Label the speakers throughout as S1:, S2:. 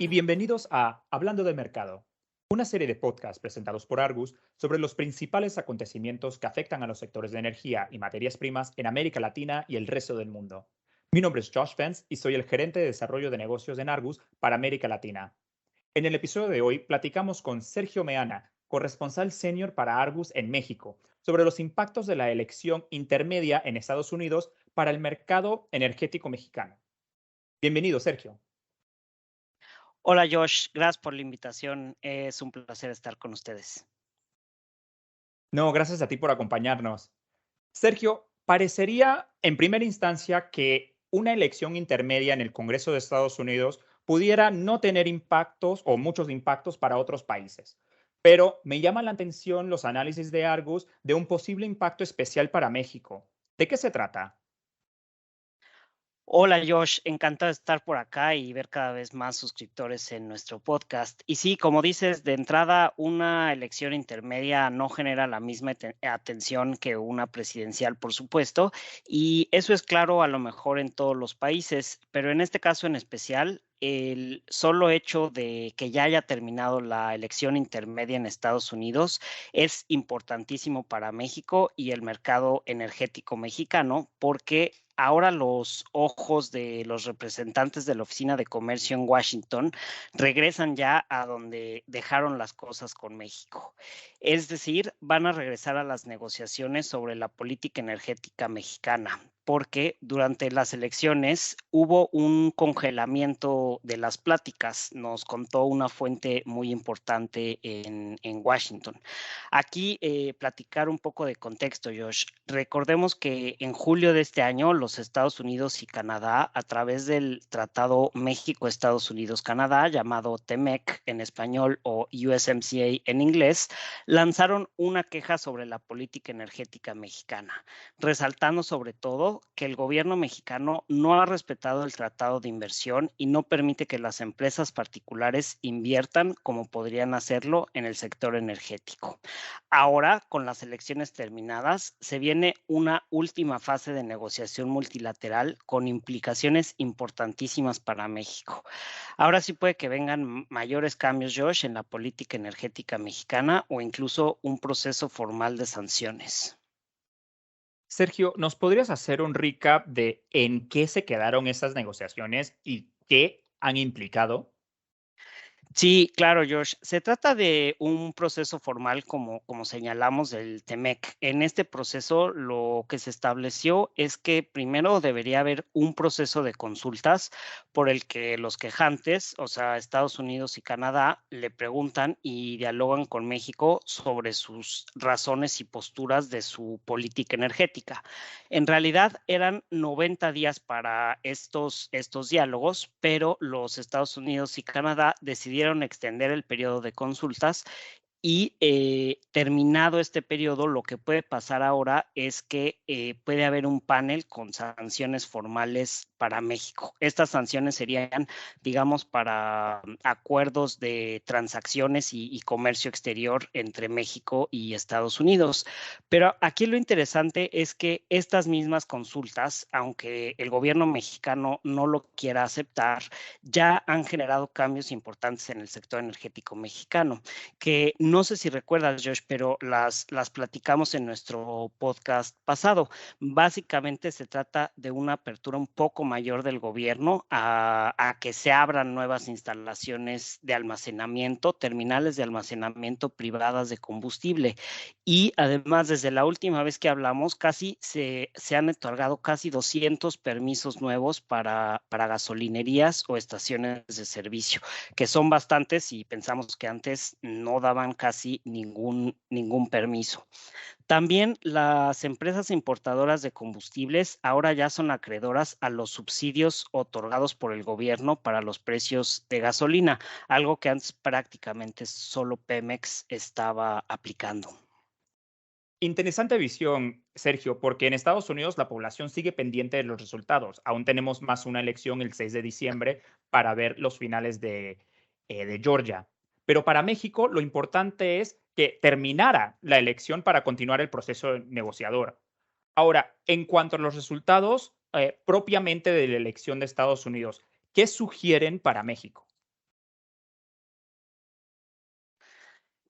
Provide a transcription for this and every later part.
S1: y bienvenidos a Hablando de Mercado, una serie de podcasts presentados por Argus sobre los principales acontecimientos que afectan a los sectores de energía y materias primas en América Latina y el resto del mundo. Mi nombre es Josh Fence y soy el gerente de desarrollo de negocios en Argus para América Latina. En el episodio de hoy platicamos con Sergio Meana, corresponsal senior para Argus en México, sobre los impactos de la elección intermedia en Estados Unidos para el mercado energético mexicano. Bienvenido, Sergio.
S2: Hola Josh, gracias por la invitación. Es un placer estar con ustedes.
S1: No, gracias a ti por acompañarnos. Sergio, parecería en primera instancia que una elección intermedia en el Congreso de Estados Unidos pudiera no tener impactos o muchos impactos para otros países. Pero me llama la atención los análisis de Argus de un posible impacto especial para México. ¿De qué se trata?
S2: Hola Josh, encantado de estar por acá y ver cada vez más suscriptores en nuestro podcast. Y sí, como dices, de entrada, una elección intermedia no genera la misma atención que una presidencial, por supuesto, y eso es claro a lo mejor en todos los países, pero en este caso en especial, el solo hecho de que ya haya terminado la elección intermedia en Estados Unidos es importantísimo para México y el mercado energético mexicano, porque ahora los ojos de los representantes de la Oficina de Comercio en Washington regresan ya a donde dejaron las cosas con México. Es decir, van a regresar a las negociaciones sobre la política energética mexicana, porque durante las elecciones hubo un congelamiento de las pláticas, nos contó una fuente muy importante en Washington. Aquí platicar un poco de contexto, Josh. Recordemos que en julio de este año los Estados Unidos y Canadá, a través del Tratado México-Estados Unidos-Canadá, llamado TEMEC en español o USMCA en inglés, lanzaron una queja sobre la política energética mexicana, resaltando sobre todo que el gobierno mexicano no ha respetado el tratado de inversión y no permite que las empresas particulares inviertan como podrían hacerlo en el sector energético. Ahora, con las elecciones terminadas, se viene una última fase de negociación multilateral con implicaciones importantísimas para México. Ahora sí puede que vengan mayores cambios, Josh, en la política energética mexicana o incluso un proceso formal de sanciones.
S1: Sergio, ¿nos podrías hacer un recap de en qué se quedaron esas negociaciones y qué han implicado?
S2: Sí, claro, Josh. Se trata de un proceso formal, como señalamos, del TEMEC. En este proceso, lo que se estableció es que primero debería haber un proceso de consultas por el que los quejantes, o sea, Estados Unidos y Canadá, le preguntan y dialogan con México sobre sus razones y posturas de su política energética. En realidad eran 90 días para estos diálogos, pero los Estados Unidos y Canadá decidieron extender el periodo de consultas y terminado este periodo, lo que puede pasar ahora es que puede haber un panel con sanciones formales para México. Estas sanciones serían, digamos, para acuerdos de transacciones y comercio exterior entre México y Estados Unidos. Pero aquí lo interesante es que estas mismas consultas, aunque el gobierno mexicano no lo quiera aceptar, ya han generado cambios importantes en el sector energético mexicano que no sé si recuerdas, Josh, pero las platicamos en nuestro podcast pasado. Básicamente se trata de una apertura un poco mayor del gobierno a que se abran nuevas instalaciones de almacenamiento, terminales de almacenamiento privadas de combustible. Y además, desde la última vez que hablamos, casi se han otorgado casi 200 permisos nuevos para gasolinerías o estaciones de servicio, que son bastantes y pensamos que antes no daban casi ningún permiso. También las empresas importadoras de combustibles ahora ya son acreedoras a los subsidios otorgados por el gobierno para los precios de gasolina, algo que antes prácticamente solo Pemex estaba aplicando.
S1: Interesante visión, Sergio, porque en Estados Unidos la población sigue pendiente de los resultados. Aún tenemos más una elección el 6 de diciembre para ver los finales de Georgia. Pero para México lo importante es que terminara la elección para continuar el proceso negociador. Ahora, en cuanto a los resultados propiamente de la elección de Estados Unidos, ¿qué sugieren para México?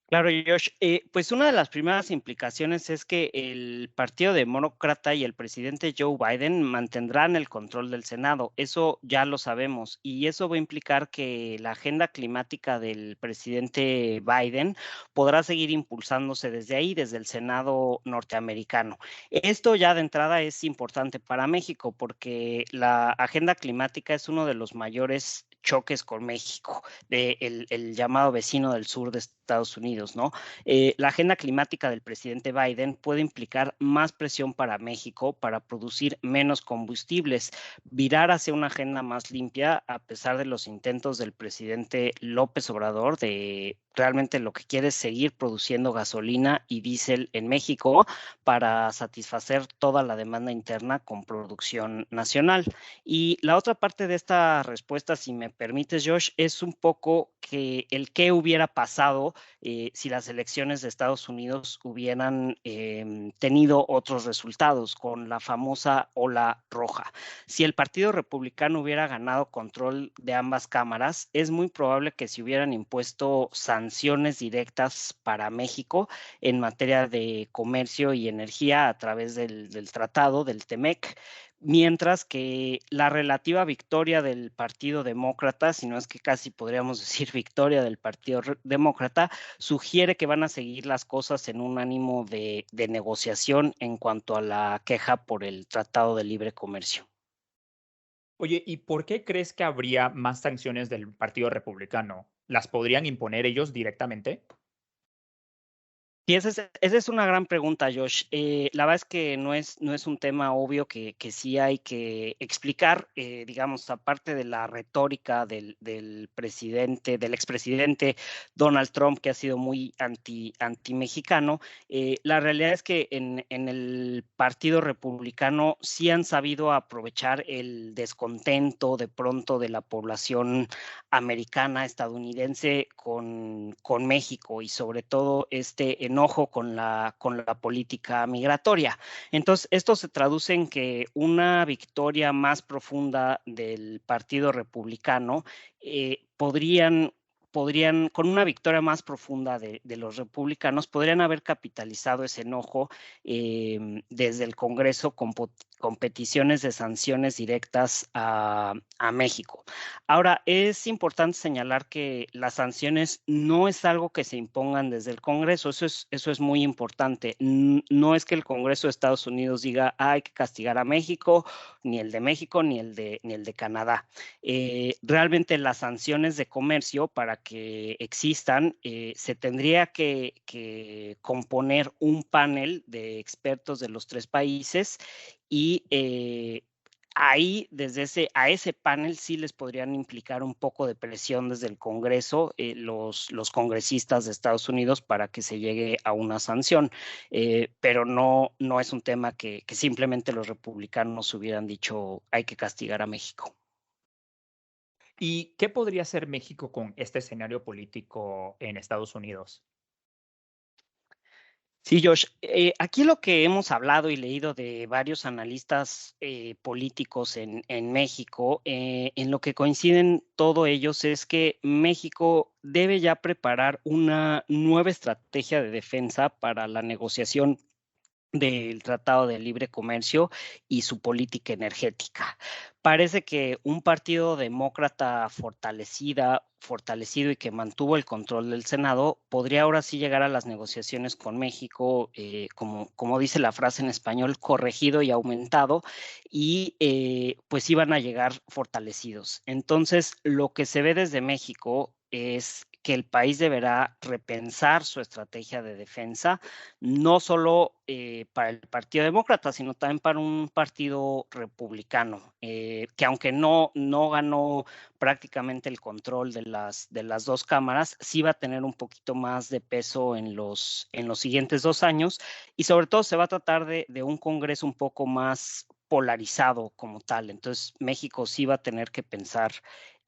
S2: Claro, Josh. Pues una de las primeras implicaciones es que el Partido Demócrata y el presidente Joe Biden mantendrán el control del Senado. Eso ya lo sabemos. Y eso va a implicar que la agenda climática del presidente Biden podrá seguir impulsándose desde ahí, desde el Senado norteamericano. Esto ya de entrada es importante para México porque la agenda climática es uno de los mayores choques con México, el llamado vecino del sur de Estados Unidos, ¿no? La agenda climática del presidente Biden puede implicar más presión para México para producir menos combustibles, virar hacia una agenda más limpia, a pesar de los intentos del presidente López Obrador de realmente lo que quiere es seguir produciendo gasolina y diésel en México para satisfacer toda la demanda interna con producción nacional. Y la otra parte de esta respuesta, si me permites, Josh, es un poco que el qué hubiera pasado si las elecciones de Estados Unidos hubieran tenido otros resultados con la famosa ola roja. Si el Partido Republicano hubiera ganado control de ambas cámaras, es muy probable que se hubieran impuesto sanciones directas para México en materia de comercio y energía a través del tratado del TEMEC, mientras que la relativa victoria del Partido Demócrata, si no es que casi podríamos decir victoria del Partido Demócrata, sugiere que van a seguir las cosas en un ánimo de negociación en cuanto a la queja por el Tratado de Libre Comercio.
S1: Oye, ¿y por qué crees que habría más sanciones del Partido Republicano? ¿Las podrían imponer ellos directamente?
S2: Y esa es una gran pregunta, Josh. La verdad es que no es un tema obvio que sí hay que explicar, digamos, aparte de la retórica del presidente, del expresidente Donald Trump, que ha sido muy anti-mexicano. La realidad es que en el Partido Republicano sí han sabido aprovechar el descontento de pronto de la población americana, estadounidense con México y sobre todo este enojo con la política migratoria. Entonces, esto se traduce en que una victoria más profunda del Partido Republicano con una victoria más profunda de los republicanos, podrían haber capitalizado ese enojo desde el Congreso con peticiones de sanciones directas a México. Ahora, es importante señalar que las sanciones no es algo que se impongan desde el Congreso, eso es muy importante. No es que el Congreso de Estados Unidos diga, hay que castigar a México, ni el de México, ni el de Canadá. Realmente las sanciones de comercio, para que existan, se tendría que componer un panel de expertos de los tres países y ahí, a ese panel sí les podrían implicar un poco de presión desde el Congreso, los congresistas de Estados Unidos, para que se llegue a una sanción. Pero no es un tema que simplemente los republicanos hubieran dicho hay que castigar a México.
S1: ¿Y qué podría hacer México con este escenario político en Estados Unidos?
S2: Sí, Josh, aquí lo que hemos hablado y leído de varios analistas políticos en México, en lo que coinciden todos ellos es que México debe ya preparar una nueva estrategia de defensa para la negociación del Tratado de Libre Comercio y su política energética. Parece que un partido demócrata fortalecido y que mantuvo el control del Senado podría ahora sí llegar a las negociaciones con México, como dice la frase en español, corregido y aumentado, y pues iban a llegar fortalecidos. Entonces, lo que se ve desde México es que el país deberá repensar su estrategia de defensa, no solo para el Partido Demócrata, sino también para un partido republicano, que aunque no ganó prácticamente el control de las dos cámaras, sí va a tener un poquito más de peso en los siguientes 2 años, y sobre todo se va a tratar de un Congreso un poco más polarizado como tal. Entonces, México sí va a tener que pensar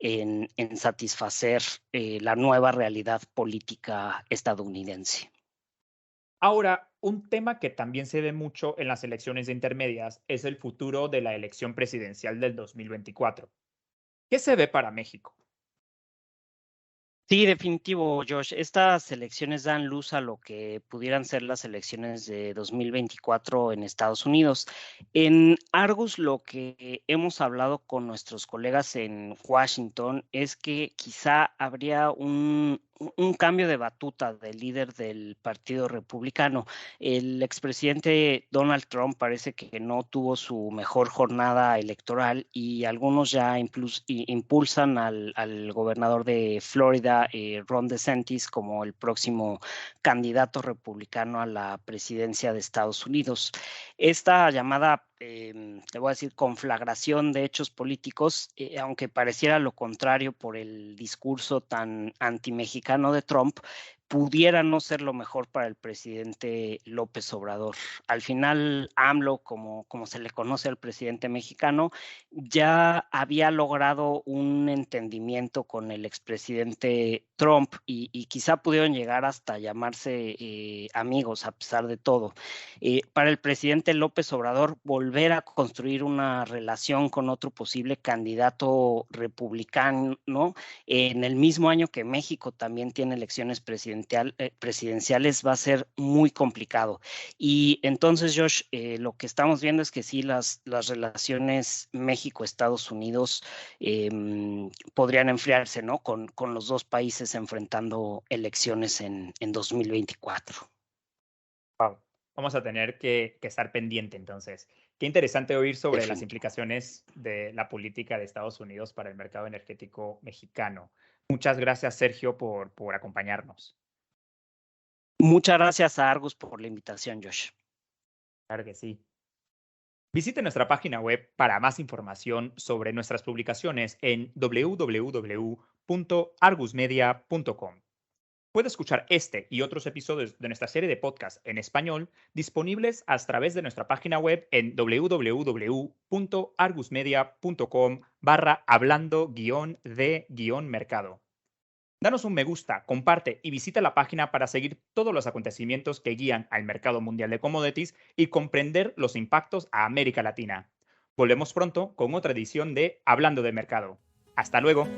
S2: en satisfacer la nueva realidad política estadounidense.
S1: Ahora, un tema que también se ve mucho en las elecciones intermedias es el futuro de la elección presidencial del 2024. ¿Qué se ve para México?
S2: Sí, definitivo, Josh. Estas elecciones dan luz a lo que pudieran ser las elecciones de 2024 en Estados Unidos. En Argus, lo que hemos hablado con nuestros colegas en Washington es que quizá habría un cambio de batuta del líder del Partido Republicano. El expresidente Donald Trump parece que no tuvo su mejor jornada electoral y algunos ya impulsan al gobernador de Florida, Ron DeSantis, como el próximo candidato republicano a la presidencia de Estados Unidos. Esta llamada, te voy a decir, conflagración de hechos políticos, aunque pareciera lo contrario por el discurso tan antimexicano de Trump, pudiera no ser lo mejor para el presidente López Obrador. Al final, AMLO, como se le conoce al presidente mexicano, ya había logrado un entendimiento con el expresidente Trump y quizá pudieron llegar hasta llamarse amigos a pesar de todo. Para el presidente López Obrador, volver a construir una relación con otro posible candidato republicano, ¿no? En el mismo año que México también tiene elecciones presidenciales, va a ser muy complicado. Y entonces, Josh, lo que estamos viendo es que sí, las relaciones México-Estados Unidos podrían enfriarse, ¿no? Con los dos países enfrentando elecciones en 2024.
S1: Wow. Vamos a tener que estar pendiente entonces. Qué interesante oír sobre las
S2: Definitivo.
S1: implicaciones de la política de Estados Unidos para el mercado energético mexicano. Muchas gracias, Sergio, por acompañarnos.
S2: Muchas gracias a Argus por la invitación, Josh.
S1: Claro que sí. Visite nuestra página web para más información sobre nuestras publicaciones en www.argusmedia.com. Puede escuchar este y otros episodios de nuestra serie de podcast en español disponibles a través de nuestra página web en www.argusmedia.com/hablando-de-mercado. Danos un me gusta, comparte y visita la página para seguir todos los acontecimientos que guían al mercado mundial de commodities y comprender los impactos a América Latina. Volvemos pronto con otra edición de Hablando de Mercado. Hasta luego.